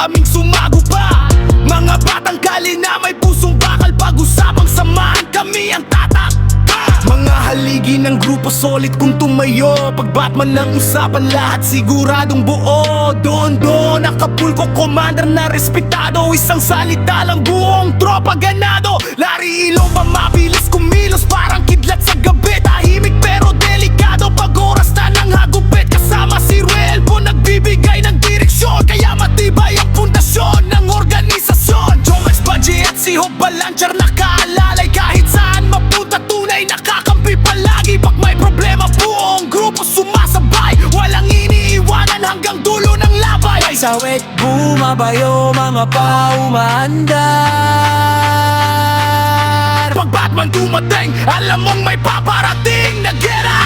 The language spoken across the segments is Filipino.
kaming sumago pa. Mga batang kali na may pusong bakal, pag-usapang samahan kami ang tatak. Mga haligi ng grupo solid kung tumayo, pag Batman ng usapan lahat siguradong buo. Doon Acapulco commander na respetado, isang salita lang buong tropa ganado. Larry Ilong pa mabilis kumilos parang kidlat sa gabi, tahimik pero delikado pag oras na ng hagupit. Kasama si Ruel po nagbibigay ng direksyon, kaya matibay ang pundasyon ng organisasyon. Jomex Baji at si Hope Balanchar nakaalalay, kahit saan mapunta tunay nakakampi palagi. Pag may problema buong grupo sumasabay, walang iniiwanan hanggang dulo ng labay. May sawit bumabayo, mga paumaandar. Pag Batman dumating, alam mong may paparating na gera.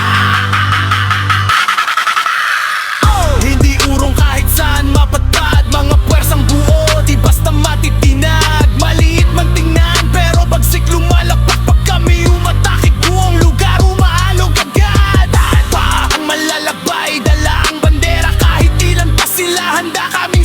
Hindi urong kahit saan mapatad, mga puwersang buo, di basta matitinag. Maliit man tingnan, pero bagsik lumalakpak. Pag kami umatakik, buong lugar umaalog agad. Pa ang malalakbay, dala ang bandera, kahit ilan pa sila, handa kaming